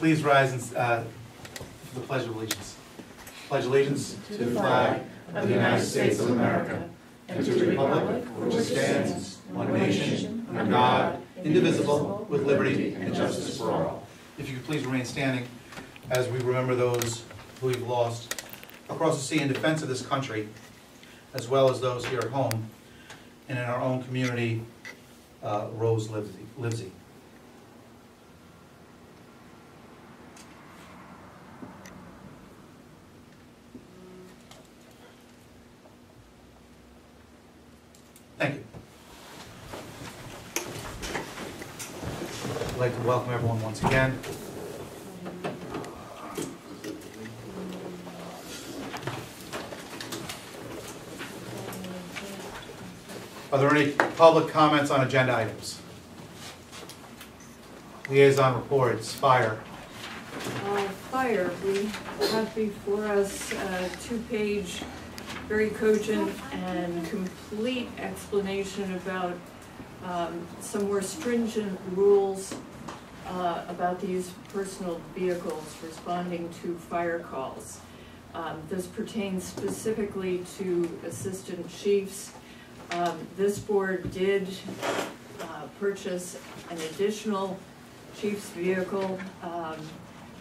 please rise and, for the Pledge of Allegiance. Pledge allegiance to the flag of the United States of America and to the republic which stands one nation under God, indivisible, with liberty and justice for all. If you could please remain standing as we remember those who we've lost across the sea in defense of this country, as well as those here at home and in our own community, Rose Livesey. Thank you. I'd like to welcome everyone once again. Are there any public comments on agenda items? Liaison reports, fire. Fire, we have before us a two-page, very cogent and complete explanation about some more stringent rules about these personal vehicles responding to fire calls. This pertains specifically to assistant chiefs. This board did purchase an additional chief's vehicle,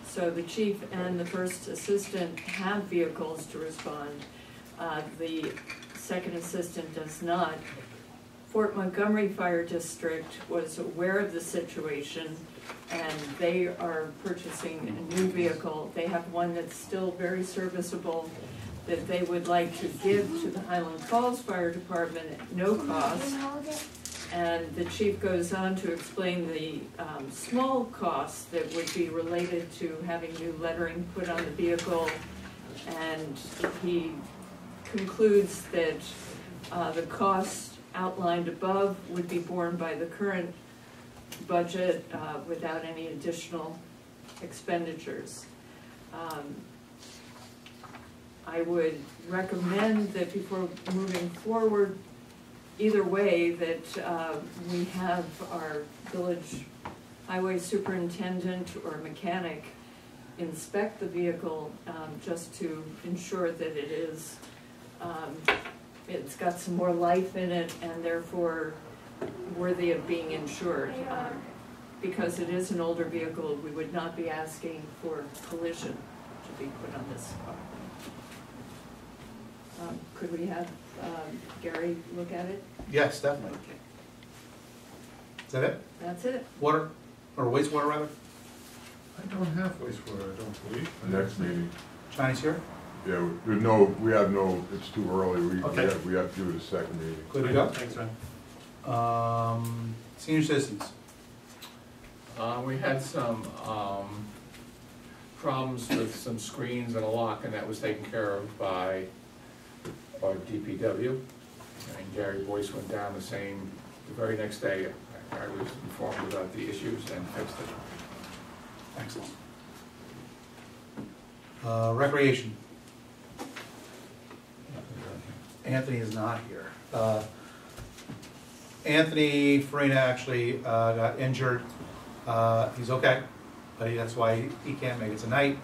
so the chief and the first assistant have vehicles to respond. The second assistant does not. Fort Montgomery Fire District was aware of the situation and they are purchasing a new vehicle. They have one that's still very serviceable that they would like to give to the Highland Falls Fire Department at no cost. And the chief goes on to explain the small costs that would be related to having new lettering put on the vehicle. And he concludes that the costs outlined above would be borne by the current budget without any additional expenditures. I would recommend that before moving forward, either way, that we have our village highway superintendent or mechanic inspect the vehicle just to ensure that it is, it's got some more life in it and therefore worthy of being insured. Because it is an older vehicle, we would not be asking for collision to be put on this car. Could we have Gary look at it? Yes, definitely. Okay. Is that it? That's it. Water, or wastewater rather? I don't have wastewater, I don't believe. Next meeting. Chinese here? Yeah, we have no, it's too early. Okay. We have to do the second meeting. Good to go? Thanks, Ryan. Senior citizens. We had some problems with some screens and a lock, and that was taken care of by our DPW. And Gary Boyce went down the very next day. I was informed about the issues and fixed it. Excellent. Recreation. Anthony is not here. Anthony Farina actually got injured. He's okay, but that's why he can't make it tonight.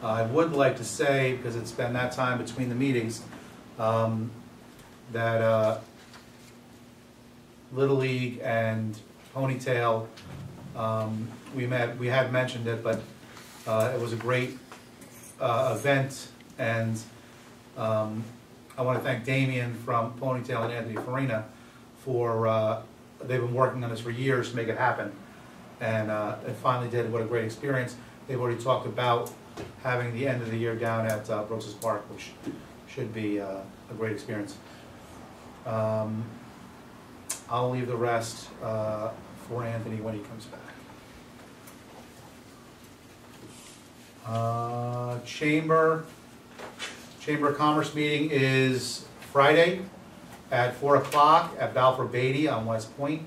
I would like to say, because it's been that time between the meetings, that Little League and Ponytail, we had mentioned it, but it was a great event, and I want to thank Damien from Ponytail and Anthony Farina for, they've been working on this for years to make it happen, and it finally did. What a great experience. They've already talked about having the end of the year down at Brooks's Park, which should be a great experience. I'll leave the rest for Anthony when he comes back. Chamber of Commerce meeting is Friday at 4 o'clock at Balfour Beatty on West Point.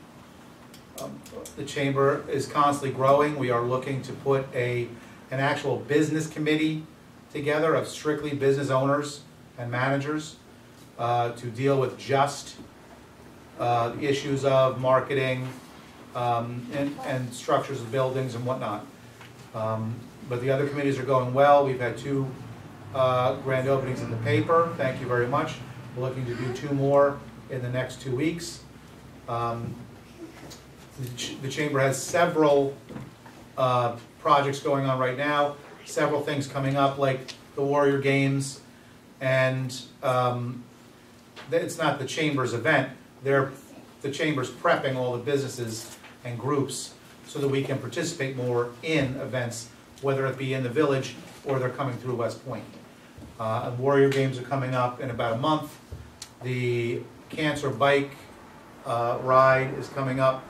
The Chamber is constantly growing. We are looking to put an actual business committee together of strictly business owners and managers to deal with just the issues of marketing and structures of buildings and whatnot. But the other committees are going well. We've had 2 grand openings in the paper. Thank you very much. We're looking to do 2 more in the next 2 weeks. The Chamber has several projects going on right now, several things coming up like the Warrior Games, and it's not the Chamber's event. The Chamber's prepping all the businesses and groups so that we can participate more in events, whether it be in the village or they're coming through West Point. Warrior Games are coming up in about a month. The Cancer Bike ride is coming up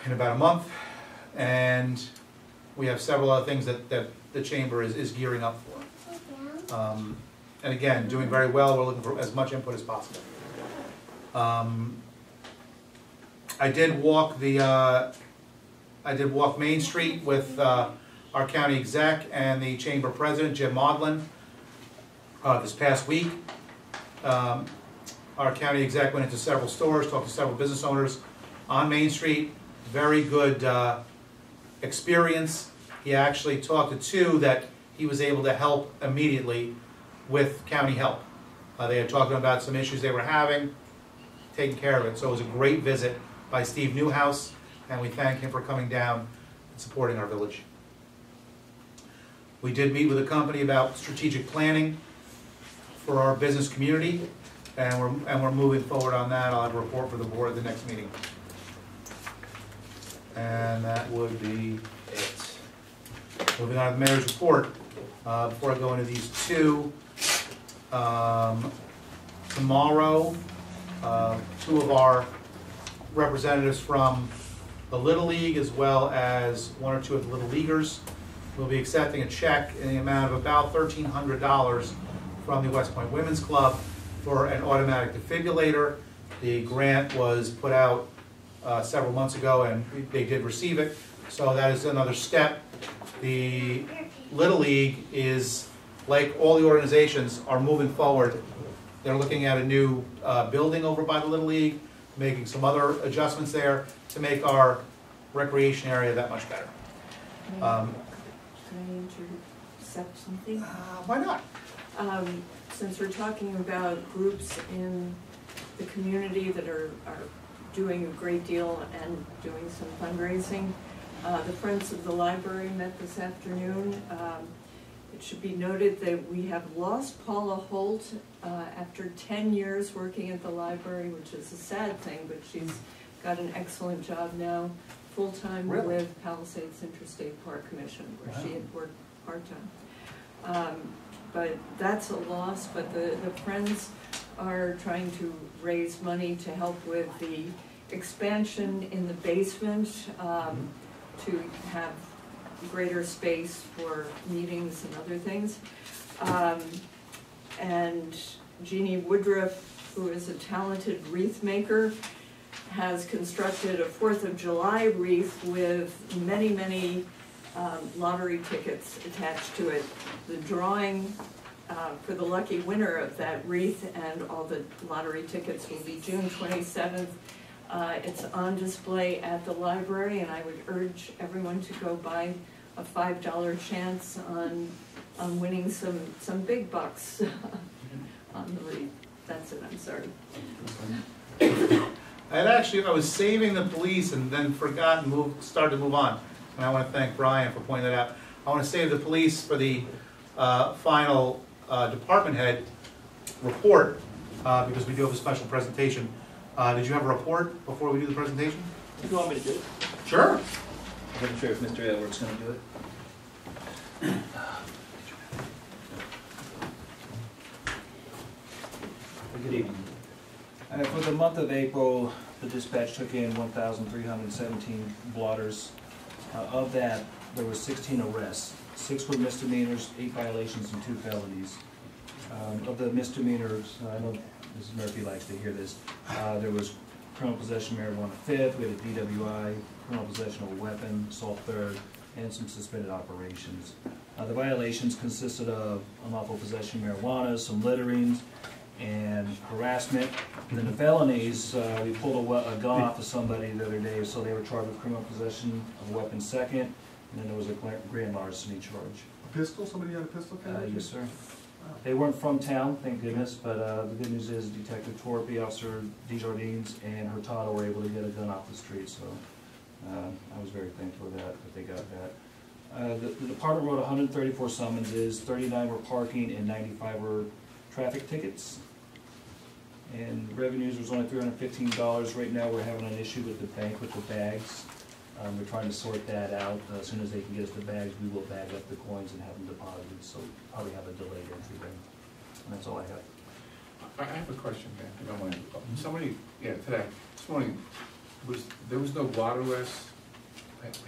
in about a month. And we have several other things that the Chamber is gearing up for. And again, doing very well. We're looking for as much input as possible. I did walk Main Street with our county exec and the Chamber president, Jim Maudlin, this past week. Our county exec went into several stores, talked to several business owners on Main Street. Very good experience. He actually talked to 2 that he was able to help immediately with county help. They had talked about some issues they were having, taking care of it. So it was a great visit by Steve Newhouse, and we thank him for coming down and supporting our village. We did meet with a company about strategic planning for our business community, and we're moving forward on that. I'll have a report for the board at the next meeting. And that would be it. Moving on to the mayor's report. Before I go into these 2, tomorrow, 2 of our representatives from the Little League, as well as 1 or 2 of the Little Leaguers, will be accepting a check in the amount of about $1,300 from the West Point Women's Club for an automatic defibrillator. The grant was put out several months ago, and they did receive it. So that is another step. The Little League is, like all the organizations, are moving forward. They're looking at a new building over by the Little League, making some other adjustments there to make our recreation area that much better. Can I intercept something? Why not? Since we're talking about groups in the community that are doing a great deal and doing some fundraising, the Friends of the Library met this afternoon. It should be noted that we have lost Paula Holt after 10 years working at the library, which is a sad thing, but she's got an excellent job now, full-time with Palisades Interstate Park Commission, where she had worked part-time. But that's a loss, but the Friends are trying to raise money to help with the expansion in the basement, to have greater space for meetings and other things. And Jeannie Woodruff, who is a talented wreath maker, has constructed a 4th of July wreath with many, many lottery tickets attached to it. The drawing for the lucky winner of that wreath and all the lottery tickets will be June 27th. It's on display at the library, and I would urge everyone to go buy a $5 chance on winning some big bucks on the wreath. That's it, I'm sorry. I was saving the police and then forgot and started to move on. And I want to thank Brian for pointing that out. I want to save the police for the final department head report because we do have a special presentation. Did you have a report before we do the presentation? Do you want me to do it? Sure. I'm not sure if Mr. Edwards is going to do it. Good evening. For the month of April, the dispatch took in 1,317 blotters. Of that, there were 16 arrests. 6 were misdemeanors, 8 violations, and 2 felonies. Of the misdemeanors, I know Mrs. Murphy likes to hear this, there was criminal possession of marijuana 5th, we had a DWI, criminal possession of a weapon, assault 3rd, and some suspended operations. The violations consisted of unlawful possession of marijuana, some litterings, and harassment. And then the felonies, we pulled a gun off of somebody the other day, so they were charged with criminal possession of a weapon 2nd, and then there was a grand larceny charge. A pistol, somebody had a pistol conviction? Yes, sir. They weren't from town, thank goodness, but the good news is Detective Torpy, Officer Desjardins, and Hurtado were able to get a gun off the street, so I was very thankful that they got that. The department wrote 134 summonses, 39 were parking, and 95 were traffic tickets. And revenues was only $315. Right now, we're having an issue with the bank with the bags. We're trying to sort that out. As soon as they can get us the bags, we will bag up the coins and have them deposited, so we'll probably have a delayed entry there. And that's all I have. I have a question, Dan, if you don't mind. Somebody, today, this morning, there was no blotter arrest?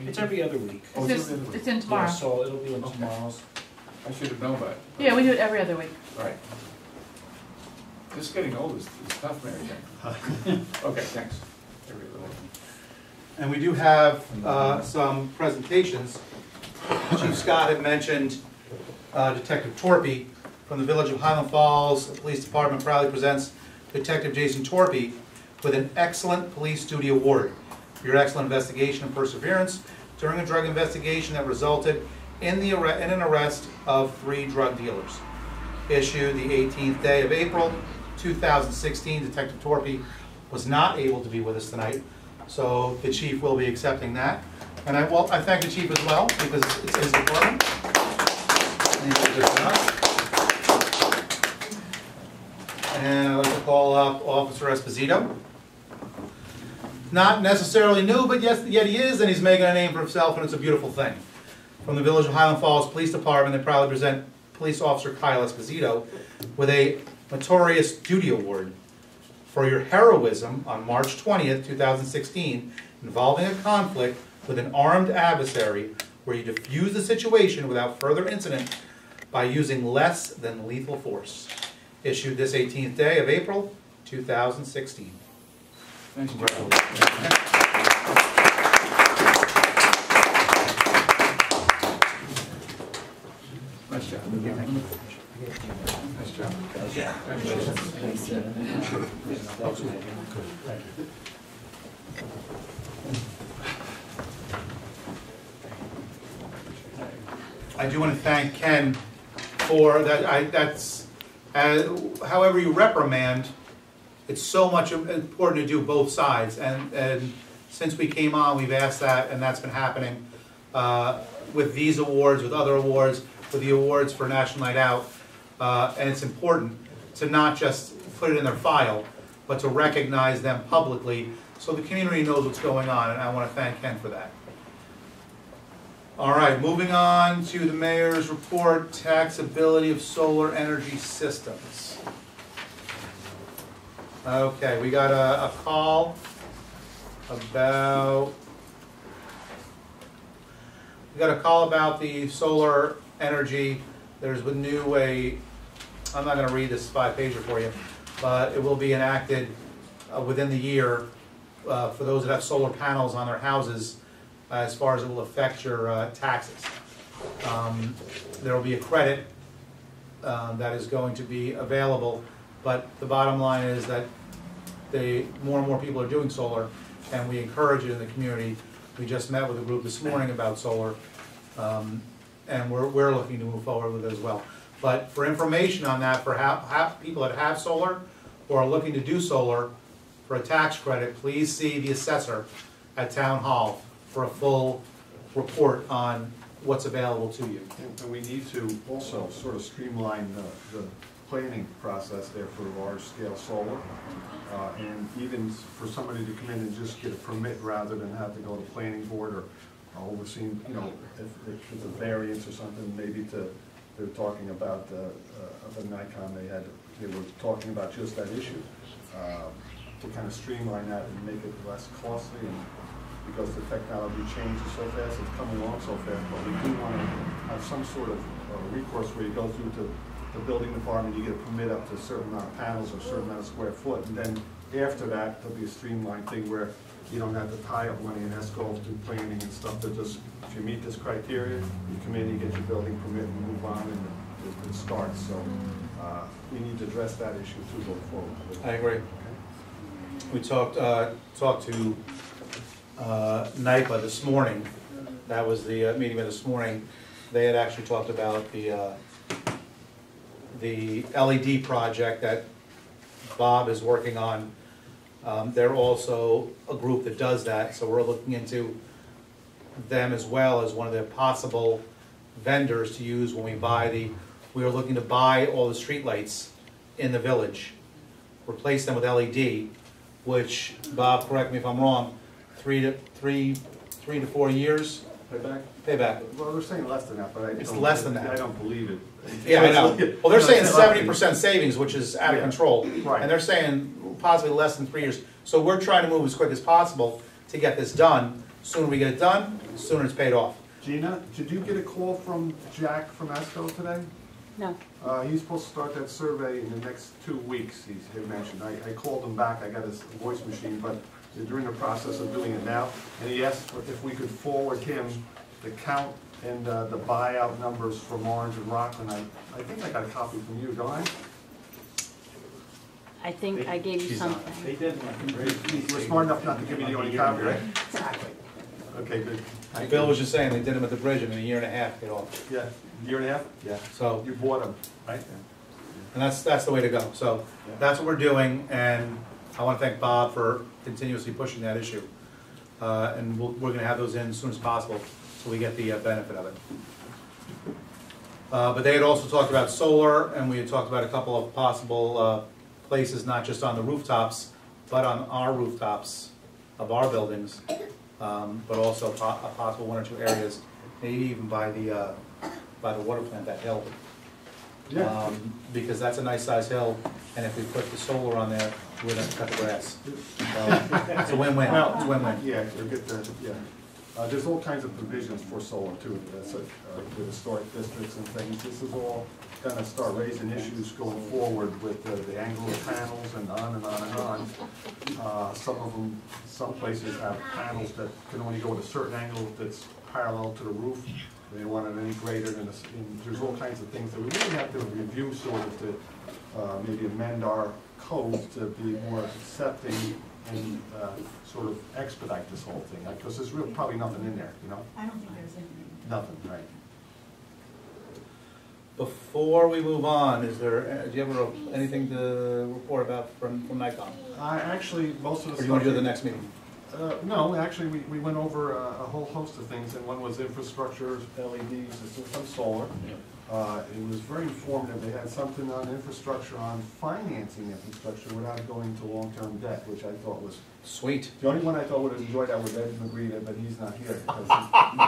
It's every other week. Oh, It's every other week. it's in Yeah, tomorrow. so it'll be in Okay. tomorrow's. I should have known that. Yeah, we do it every other week. Right. Just getting old is tough, Mary Jane. Okay, thanks. Every other week. And we do have some presentations. Chief Scott had mentioned Detective Torpy from the Village of Highland Falls. The Police Department proudly presents Detective Jason Torpy with an Excellent Police Duty Award for your excellent investigation and perseverance during a drug investigation that resulted in an arrest of 3 drug dealers. Issued the 18th day of April 2016, Detective Torpy was not able to be with us tonight, so the chief will be accepting that. And I thank the chief as well, because it's his department. And he did a good job. And I'd like to call up Officer Esposito. Not necessarily new, but yet he is, and he's making a name for himself, and it's a beautiful thing. From the Village of Highland Falls Police Department, they proudly present Police Officer Kyle Esposito with a Meritorious Duty Award for your heroism on March 20th, 2016, involving a conflict with an armed adversary where you defused the situation without further incident by using less than lethal force. Issued this 18th day of April, 2016. Thanks, Nice job. Nice job. I do want to thank Ken for that. However you reprimand, it's so much important to do both sides. And since we came on, we've asked that, and that's been happening with these awards, with other awards, with the awards for National Night Out. And it's important to not just put it in their file, but to recognize them publicly so the community knows what's going on. And I want to thank Ken for that. All right, moving on to the mayor's report, taxability of solar energy systems. Okay, we got a call about the solar energy. There's a new way. I'm not going to read this 5-pager for you, but it will be enacted within the year for those that have solar panels on their houses. As far as it will affect your taxes. There will be a credit that is going to be available, but the bottom line is that more and more people are doing solar, and we encourage it in the community. We just met with a group this morning about solar, and we're looking to move forward with it as well. But for information on that, for people that have solar or are looking to do solar for a tax credit, please see the assessor at Town Hall for a full report on what's available to you. And we need to also sort of streamline the planning process there for large-scale solar. And even for somebody to come in and just get a permit rather than have to go to planning board or overseeing, if it's a variance or something, maybe they're talking about the Nikon they were talking about just that issue. To kind of streamline that and make it less costly, and because the technology changes so fast, it's coming along so fast, but we do want to have some sort of recourse where you go through to the building department, you get a permit up to a certain amount of panels or a certain amount of square foot, and then after that, there'll be a streamlined thing where you don't have to tie up money and have to go through planning and stuff. That just, if you meet this criteria, you come in, you get your building permit, and move on, and it starts. So we need to address that issue too going forward. I agree. We talked to NIPA this morning, that was the meeting this morning. They had actually talked about the LED project that Bob is working on. They're also a group that does that, so we're looking into them as well as one of the possible vendors to use when we are looking to buy all the streetlights in the village, replace them with LED, which, Bob, correct me if I'm wrong, 3 to 4 years Payback? payback. Well, they're saying less than that, but It's less than that. I don't believe it. Yeah, I know. Well, they're saying It's not- 70% savings, which is out of Yeah. control. Right. And they're saying possibly less than 3 years. So we're trying to move as quick as possible to get this done. Sooner we get it done, sooner it's paid off. Gina, did you get a call from Jack from ESCO today? No. He's supposed to start that survey in the next 2 weeks, he mentioned. I called him back, I got his voice machine, but they're in the process of doing it now. And he asked if we could forward him the count and the buyout numbers from Orange and Rockland. I think I got a copy from you, don't I? I think I gave you She's on. something. They did. You were smart enough not to give me the only copy, right? Exactly. Okay, good. Thank Bill you. was just saying they did them at the bridge in a year and a half to get off. Yeah, year and a half? Yeah. So, You bought them, right? and that's the way to go. So that's what we're doing, and I want to thank Bob for continuously pushing that issue. And we're going to have those in as soon as possible so we get the benefit of it. But they had also talked about solar, and we had talked about a couple of possible places, not just on the rooftops, but on our rooftops of our buildings, but also a possible 1 or 2 areas, maybe even by the water plant, that hill. Yeah. Because that's a nice sized hill, and if we put the solar on there, we're gonna cut the grass. So, it's a win-win, it's a win-win. Yeah, you'll get the, yeah. There's all kinds of provisions for solar too, that's with historic districts and things. This is all gonna start raising issues going forward with the angle of panels and on and on and on. Some of them, some places have panels that can only go at a certain angle that's parallel to the roof. They want it any greater than, there's all kinds of things that we really have to review sort of to maybe amend our codes to be more accepting and sort of expedite this whole thing, because there's really probably nothing in there, you know? I don't think there's anything. Nothing, right? Before we move on, do you have anything to report about from Nikon? Actually, most of the Or do you want to do the next meeting? No, actually, we went over a whole host of things, and one was infrastructure, LEDs, some solar. It was very informative. They had something on infrastructure, on financing infrastructure without going to long-term debt, which I thought was, Sweet. the only one I thought would have enjoyed that was Ed Magrita, but he's not here, because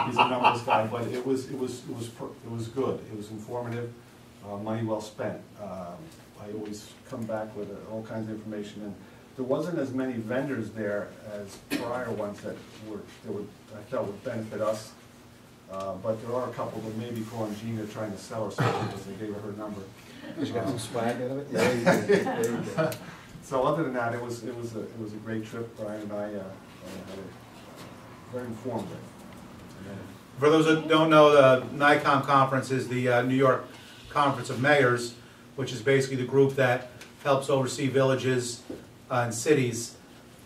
he's a numbers guy, but it was good. It was informative, money well spent. I always come back with all kinds of information, and there wasn't as many vendors there as prior ones that I felt would benefit us. But there are a couple that maybe calling Gina trying to sell her something because they gave her her number. You got some swag out of it? Yeah. There you go. So other than that, it was a great trip. Brian and I had a very informative. For those that don't know, the NICOM conference is the New York Conference of Mayors, which is basically the group that helps oversee villages and cities,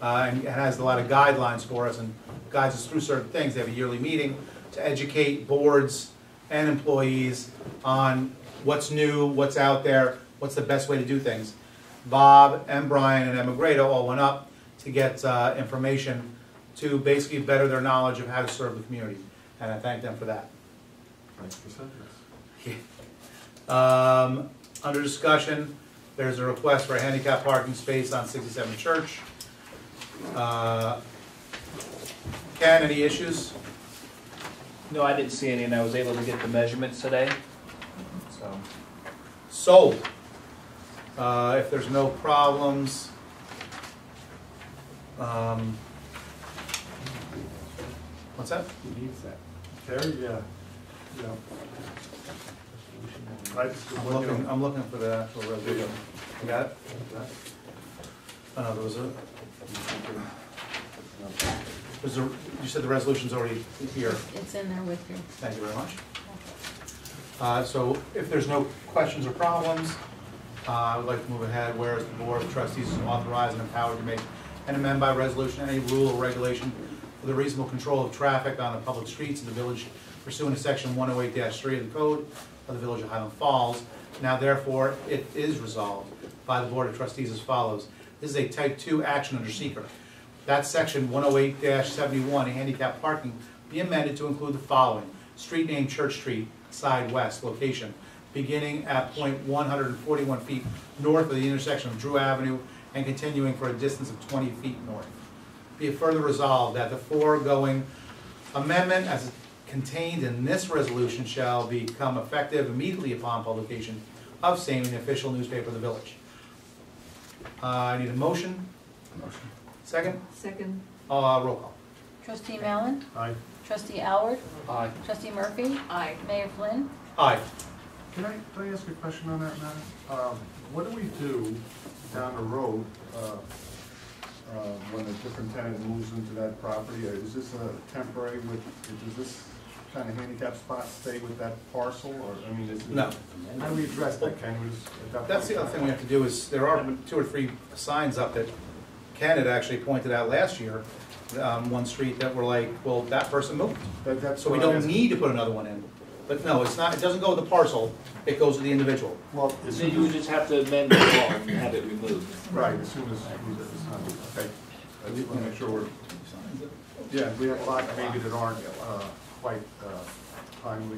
and has a lot of guidelines for us and guides us through certain things. They have a yearly meeting to educate boards and employees on what's new, what's out there, what's the best way to do things. Bob and Brian and Emma Grado all went up to get information to basically better their knowledge of how to serve the community, and I thank them for that. Thanks for sending us. Under discussion, there's a request for a handicap parking space on 67 Church. Ken, any issues? No, I didn't see any, and I was able to get the measurements today, so. Sold. If there's no problems, what's that? Who needs that? Terry, yeah. I just was looking. I'm looking for the actual resolution. You got it? There was you said the resolution's already here. It's in there with you. Thank you very much. So if there's no questions or problems, I would like to move ahead. Whereas the Board of Trustees is authorized and empowered to make and amend by resolution any rule or regulation for the reasonable control of traffic on the public streets in the village pursuant to section 108-3 of the code of the Village of Highland Falls. Now therefore, it is resolved by the Board of Trustees as follows. This is a type 2 action under seeker. That section 108-71, handicap parking, be amended to include the following. Street name Church Street, side west, location, beginning at point 141 feet north of the intersection of Drew Avenue and continuing for a distance of 20 feet north. Be it further resolved that the foregoing amendment as contained in this resolution shall become effective immediately upon publication of same in the official newspaper of the village. I need a motion. Motion. Second? Second, Roll call. Trustee Mallon? Aye. Trustee Alward? Aye. Trustee Murphy? aye. Mayor Flynn? Aye. Can I ask a question on that matter? What do we do down the road, when a different tenant moves into that property? Is this a temporary does this kind of handicap spot stay with that parcel, or, I mean, is it? No. How do we address that, Ken? That's the other thing we have to do is, there are 2 or 3 signs up that Ken had actually pointed out last year, one street that were like, well, that person moved. That's So we what I'm don't asking. need to put another one in. But no, it's not, it doesn't go with the parcel, it goes with the individual. Well, So you would just have to amend the law and have it removed. right, as soon as it's not, okay. I just want to make sure we're, yeah, we have a lot maybe that aren't quite timely.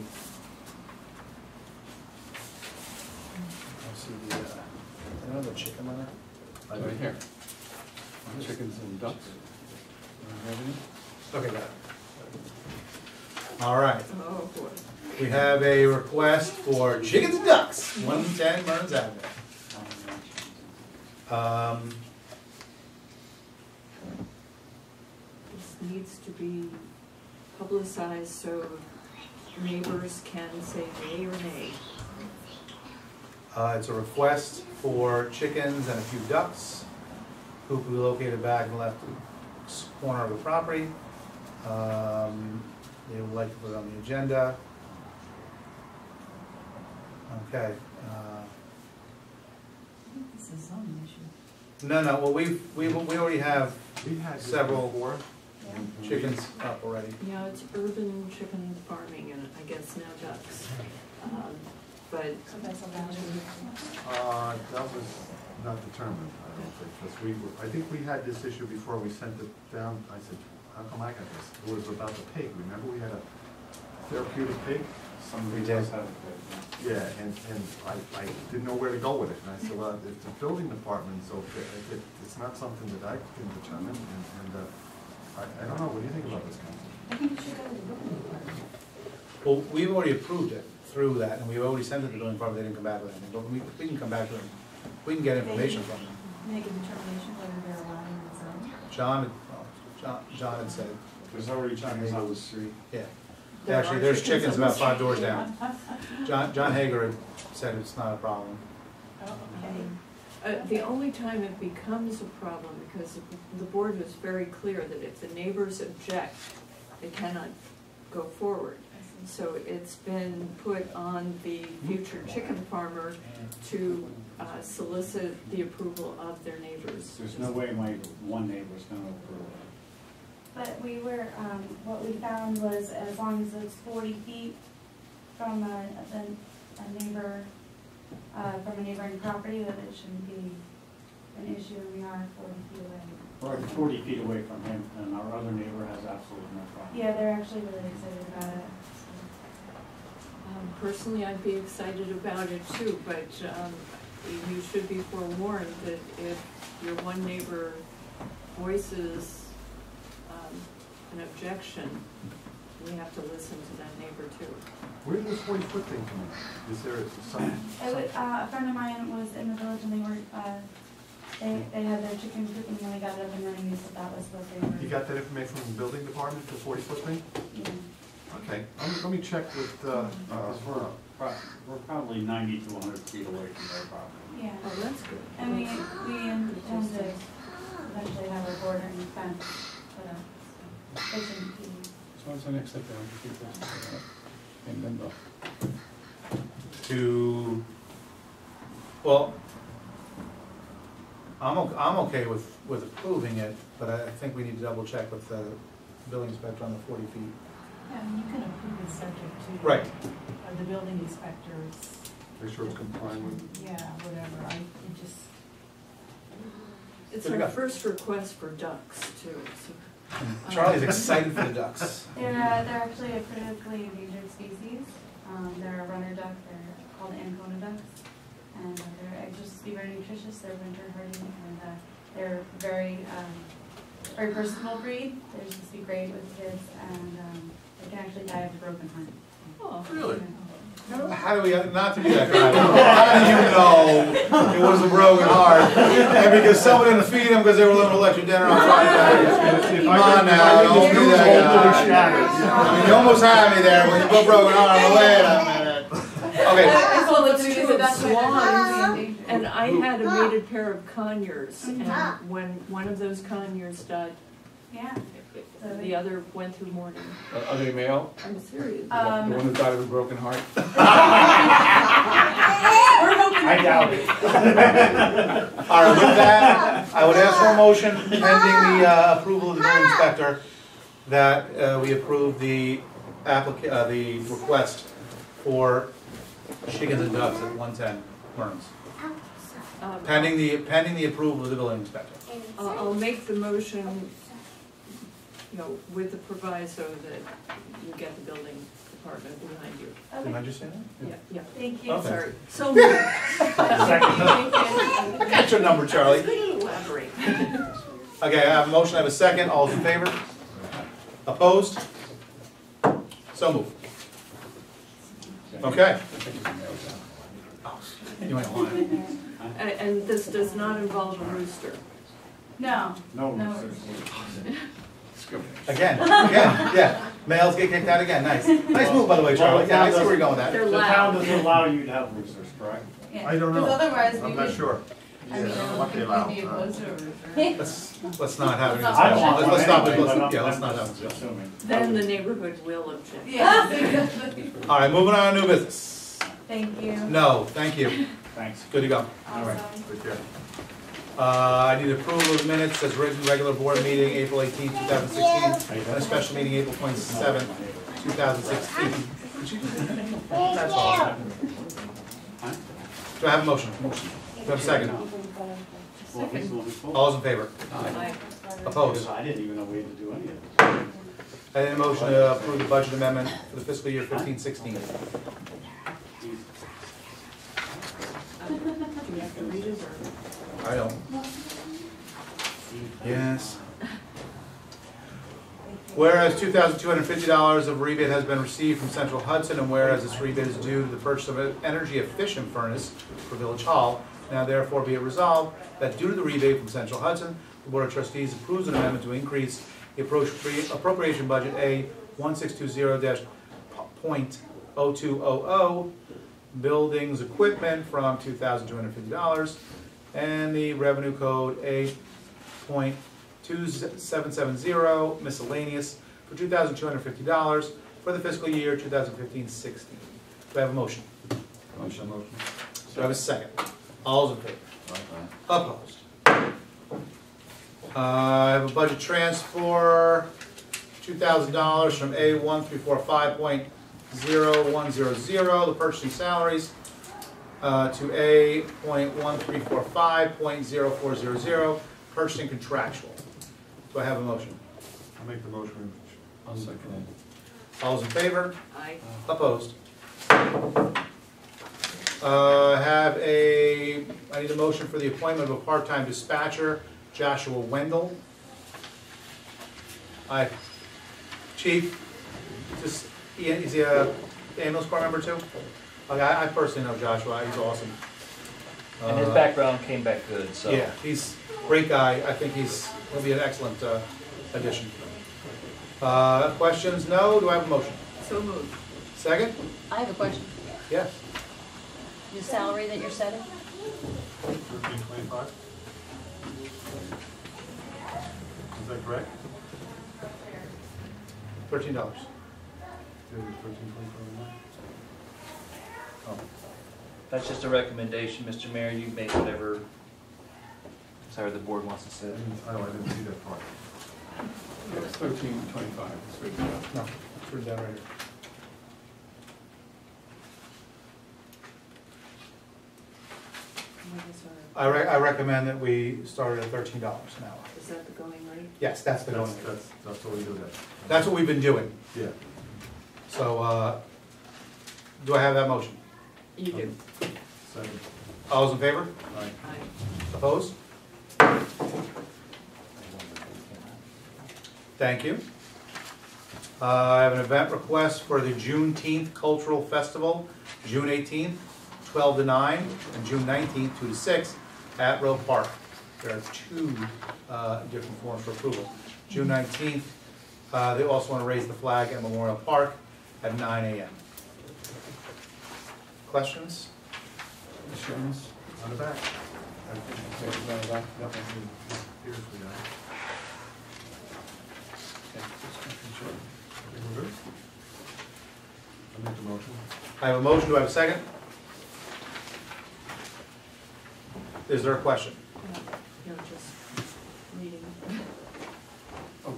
I see the, another chicken on there. Right here. Chickens and ducks. Okay, got it. All right, Oh, boy. we have a request for chickens and ducks, 110 Burns Avenue. This needs to be publicized so neighbors can say yea or nay. It's a request for chickens and a few ducks, who will be located back in the left corner of the property. They would like to put it on the agenda. Okay. This is a zoning issue. No, well, we already have We had this Several. before. chickens up already. Yeah, it's urban chicken farming and I guess now ducks. But So that's allowed. That was not determined, I don't think, because I think we had this issue before we sent it down. I said, how come I got this? It was about the pig, remember we had a therapeutic pig? We did. Yeah, and I didn't know where to go with it, and I said, well, if the building department's okay, it's not something that I can determine, and I don't know, what do you think about this, Council? I think it should go to the building department. Well, we've already approved it through that, and we've already sent it to the building department, they didn't come back with anything, but we can come back to them. We can get information from them. Make a determination whether they're allowed in the zone. John had said, There's already chickens on the street. yeah. there Actually, are there's chickens on the about 5 street. doors down. John Hager had said it's not a problem. The only time it becomes a problem, because the board was very clear that if the neighbors object, it cannot go forward. So it's been put on the future chicken farmer to solicit the approval of their neighbors. There's no way my one neighbor's gonna approve it. But we were, what we found was as long as it's 40 feet from a neighbor, from a neighboring property, that it shouldn't be an issue, and we are 40 feet away. We're 40 feet away from him, and our other neighbor has absolutely no problem. Yeah, they're actually really excited about it. Personally, I'd be excited about it too, but you should be forewarned that if your one neighbor voices an objection, we have to listen to that neighbor too. Where did this 40-foot thing come in? Is there some? A friend of mine was in the village, and they were, they had their chicken cooking when they got it up and running, they said that was what they were. You got that information from the building department, the 40-foot thing? Yeah. Okay, let me check with, Because we're probably 90 to 100 feet away from their property. Yeah. Oh, that's good. And we intend to eventually have a bordering fence put up. It shouldn't be. So what's the next step down? And then Well, I'm okay with approving it, but I think we need to double check with the building inspector on the 40 feet. Yeah, I mean, you can approve it subject to. Right. The building inspectors, Make sure it's compliant with. yeah, whatever, it just, It's Good to our go. first request for ducks too, so. Charlie's excited for the ducks. They're actually a critically endangered species. They're a runner duck, they're called Ancona ducks. And they're anxious to be very nutritious, they're winter hardy, and they're very, very personable breed. They're supposed to be great with kids, and they can actually die of a broken heart. Oh, Really? no. How do we, not to be that guy, how do you know it was a broken heart? And because somebody didn't feed him because they were a little extra dinner on Friday. Come on now, don't do that, guy. I mean, you almost had me there when you put broken heart. I'm like, wait a minute. Okay, I saw the two of That's swans, and I had a mated pair of conures, and when one of those conures died, Yeah. the other went through mourning. Are they male? I'm serious. The one who died of a broken heart? I doubt it. all right, with that, I would ask for a motion pending the approval of the building inspector that we approve the the request for chickens and ducks at 110 Burns. Pending the approval of the building inspector. I'll make the motion, you know, with the proviso that you get the building department behind you. Didn't I just say that? Yeah, yeah. Thank you. Okay. Sorry. So moved. Got your number, Charlie. Elaborate. Okay, I have a motion, I have a second, all those in favor? Opposed? So moved. Okay. You ain't lying. And this does not involve a rooster. No. No, No. Again, yeah. Males get kicked out again, nice. Nice move, by the way, Charlie. Yeah, I see where you're going with that. They're the town loud. doesn't allow you to have roosters, correct? Yeah. I don't know. Because otherwise we I'm not would. sure. I mean, what they allow. we'd be opposed to a rooster. Let's not have any I don't want discussion. one Let's stop it, anyway, but yeah, let's I'm not have just a discussion. assuming. Then the neighborhood will object. Yeah, exactly. All right, moving on to new business. Thank you. No, thank you. Thanks. Good to go. Awesome. Take care. I need approval of the minutes as written regular board meeting, April 18, 2016, and a special meeting, April 27, 2016. That's all. Do I have a motion? Do I have a second? Well, this will be full. All those in favor? Aye. Opposed? I didn't even know we had to do any of it. I need a motion to approve the budget amendment for the fiscal year 15-16. Do you have to read it or? I don't. Yes. Whereas $2,250 of rebate has been received from Central Hudson, and whereas this rebate is due to the purchase of an energy efficient furnace for Village Hall, now therefore be it resolved that due to the rebate from Central Hudson, the Board of Trustees approves an amendment to increase the appropriation budget A 1620-.0200 buildings equipment from $2,250 and the revenue code A.2770 miscellaneous for $2,250 for the fiscal year 2015-16. Do I have a motion? Motion. Do I have a second? All those in favor? Opposed? I have a budget transfer, $2,000 from A1345.0100, the purchasing salaries, to A.1345.0400, purchasing contractual. Do I have a motion? I'll make the motion. I'll second it. All those in favor? Aye. Opposed? I need a motion for the appointment of a part-time dispatcher, Joshua Wendell. Aye. Chief, is he a ambulance corps member too? Okay, I personally know Joshua, he's awesome. And his background came back good, so. Yeah, he's a great guy, I think he'll be an excellent addition. Questions? No? Do I have a motion? So moved. Second? I have a question. Yes. The salary that you're setting? 1325? Is that correct? $13. Is it 1325? Oh, That's just a recommendation, Mr. Mayor, you make whatever, sorry, the board wants to set. I didn't see that part. It's 1325. It's written down. No, it's written down right here. What is our, I recommend that we start at $13 an hour. is that the going rate? Yes, that's the going rate. That's what we do that. That's what we've been doing. Yeah. So, do I have that motion? You do. Second. All those in favor? Aye. Aye. Opposed? Thank you. I have an event request for the Juneteenth Cultural Festival, June 18th, 12 to 9, and June 19th, 2 to 6, at Roe Park. There are two different forms for approval. June 19th, they also want to raise the flag at Memorial Park at 9 a.m. Questions? Insurance? On the back. Okay, is that about- Yep. Here's the guy. okay, just making sure. Think we're good? I make the motion. I have a motion, do I have a second? Is there a question? No, just reading. Oh,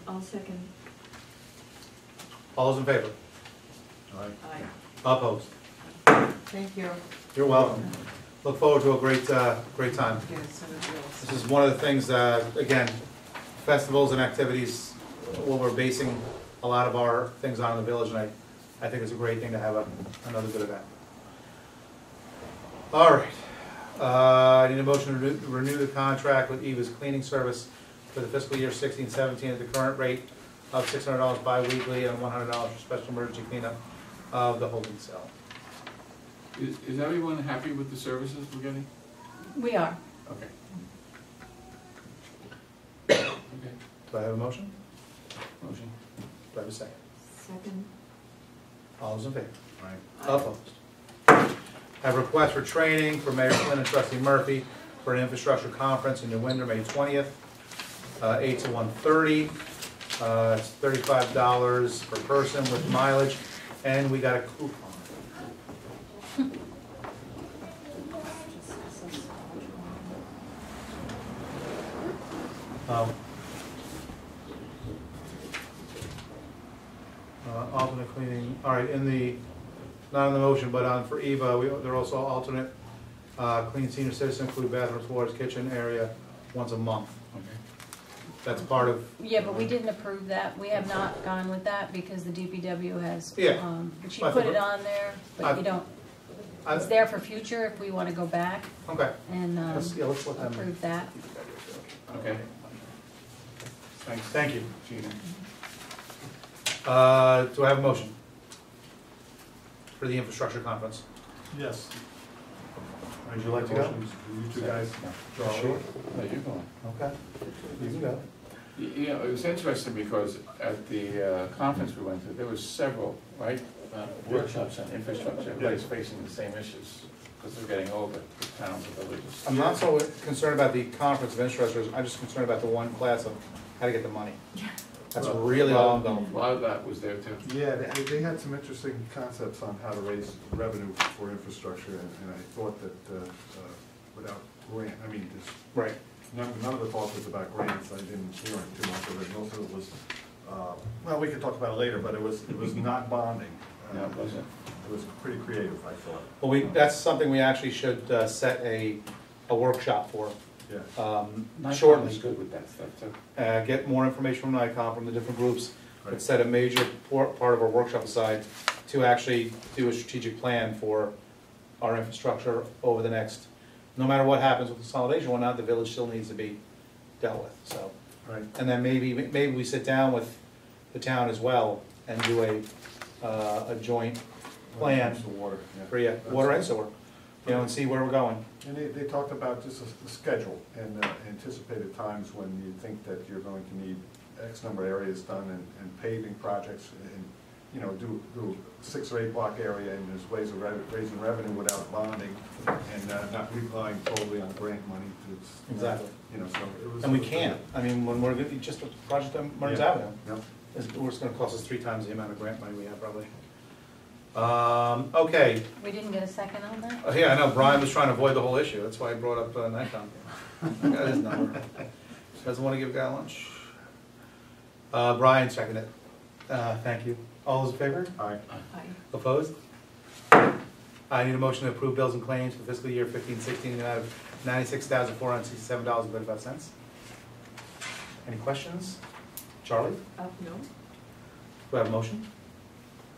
I'll second. All those in favor? Aye. Aye. Opposed? Thank you. You're welcome. Look forward to a great, great time. This is one of the things, again, festivals and activities, what we're basing a lot of our things on in the village, and I think it's a great thing to have another good event. All right. I need a motion to renew the contract with Eva's Cleaning Service for the fiscal year 16-17 at the current rate of $600 bi-weekly and $100 for special emergency cleanup of the holding cell. Is everyone happy with the services we're getting? We are. Okay. Okay, Do I have a motion? motion. Do I have a second? Second. All those in favor? Aye. Opposed? I have a request for training for Mayor Flynn and Trustee Murphy for an infrastructure conference in New Windsor, May 20th, 8 to 1:30. It's $35 per person with mileage, and we got a coupon. Alternate cleaning, all right, in the, not on the motion, but on for Eva, they're also alternate clean senior citizen, include bathrooms, floors, kitchen area, once a month. Okay. That's part of, Yeah, but we didn't approve that. We have not gone with that because the DPW has, Yeah. but you I put it forgot. on there, but I- you don't. I- It's there for future if we want to go back okay, and let's let them. approve that. Okay. Thanks. Thank you. Gina. Do I have a motion for the infrastructure conference? Yes. Would you like to go? You two guys. Sure. No, you're going. Okay, you can go. You know, it was interesting because at the conference we went to, there was several, right, workshops on infrastructure, everybody's facing the same issues, because they're getting older, the towns and villages. I'm not so concerned about the conference of infrastructure, I'm just concerned about the one class of how to get the money. That's really all I'm going A lot of that was there too. Yeah, they had some interesting concepts on how to raise revenue for infrastructure, and I thought that without grant, I mean, this, for. Right. none of the talk was about grants. I didn't hear too much of it. Most of it was, well, we could talk about it later, but it was not bonding. No, it wasn't. It was pretty creative, I thought. Well, that's something we actually should set a workshop for Yeah. Nikon shortly. is good with that stuff too. Get more information from Nikon, from the different groups, but Right. set a major part of our workshop aside to actually do a strategic plan for our infrastructure over the next, no matter what happens with consolidation or not, the village still needs to be dealt with, so. Right. And then maybe we sit down with the town as well and do a joint plan The water, yeah. for, yeah, water and sewer, you know, and see where we're going. And they talked about just a schedule and anticipated times when you think that you're going to need X number of areas done and paving projects and, you know, do a 6 or 8 block area, and there's ways of raising revenue without bonding and not relying totally on grant money to. Exactly. You know, so it was. And we can't, I mean, when we're, just a project on Murray's Yeah. Avenue, Yep. it's gonna cost us 3 times the amount of grant money we have probably. Okay, We didn't get a second on that? yeah, I know, Brian was trying to avoid the whole issue, that's why I brought up Nikon. I got his number. Doesn't want to give a guy lunch. Brian seconded it. Thank you. All those in favor? Aye. Aye. Opposed? I need a motion to approve bills and claims for fiscal year 15-16 in the amount of $96,467.35. Any questions? Charlie, do No. I have a motion?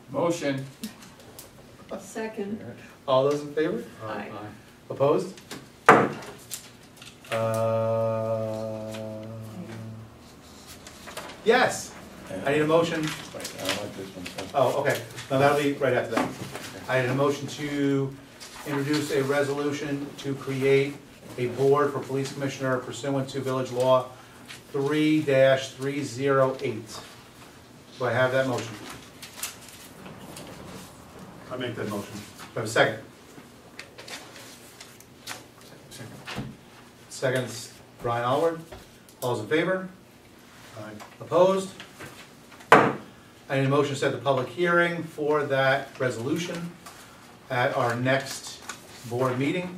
Motion. Second. All those in favor? Aye. Opposed? Yes, I need a motion. Wait, I like this one, so. Oh, okay, no, that'll be right after that. I need a motion to introduce a resolution to create a board for police commissioner pursuant to village law 3-308. Do I have that motion? I make that motion. Do I have a second? Second. Seconds, Brian Allward. All those in favor? Aye. Opposed? I need a motion to set the public hearing for that resolution at our next board meeting,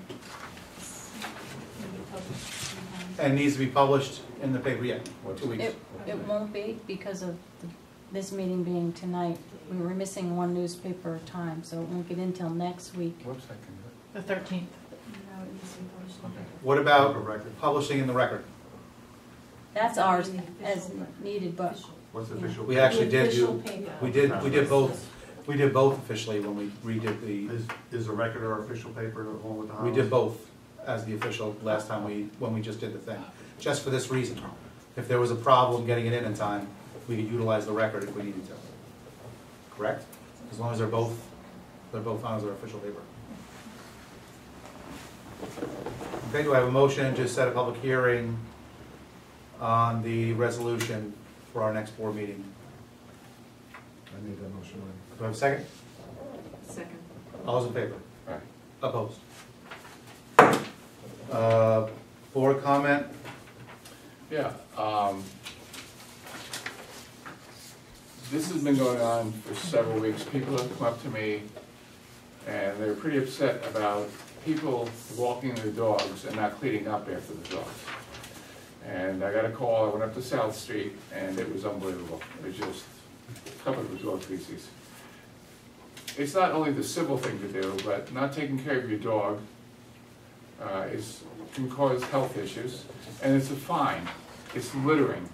and needs to be published in the paper yet, 2 weeks. It won't be because of this meeting being tonight. We were missing one newspaper time, so it won't get in till next week. Whoops, I can do The 13th. No, it needs to be published. it. Okay. What about For record. publishing in the record? That's ours as needed, but What's the official? We actually did Official do, paper. we did both officially when we redid the, Is the record our official paper along with the we Highlands? did both as the official last time when we just did the thing. Just for this reason. If there was a problem getting it in time, we could utilize the record if we needed to. Correct? As long as they're both on as our official paper. Okay, do I have a motion to set a public hearing on the resolution for our next board meeting? I made that motion. Do I have a second? Second. All those in favor? Aye. Opposed? Board comment? Yeah, this has been going on for several weeks. People have come up to me and they're pretty upset about people walking their dogs and not cleaning up after the dogs. And I got a call, I went up to South Street and it was unbelievable. It was just covered with dog feces. It's not only the civil thing to do, but not taking care of your dog can cause health issues, and it's a fine. It's littering.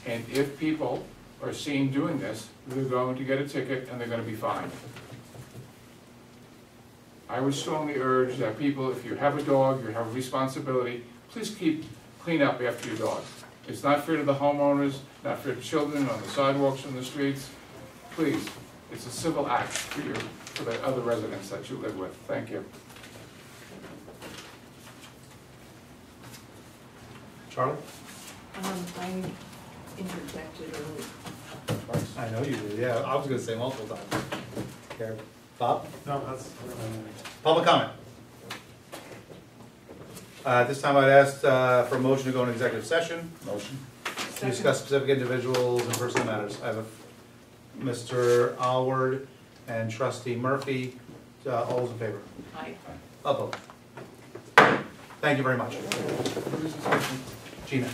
And if people are seen doing this, they're going to get a ticket and they're going to be fined. I would strongly urge that people, if you have a dog, you have a responsibility, please clean up after your dog. It's not fair to the homeowners, not fair to children on the sidewalks and the streets. Please, it's a civil act for the other residents that you live with. Thank you. Charlie? I interjected earlier. I know you did, yeah, I was gonna say multiple times. Okay, Bob? No, that's. Public comment? At this time, I'd ask for a motion to go into executive session Motion? to discuss specific individuals and personal matters. I have Mr. Alward and Trustee Murphy. All those in favor? Aye. Opposed? Thank you very much. Gina?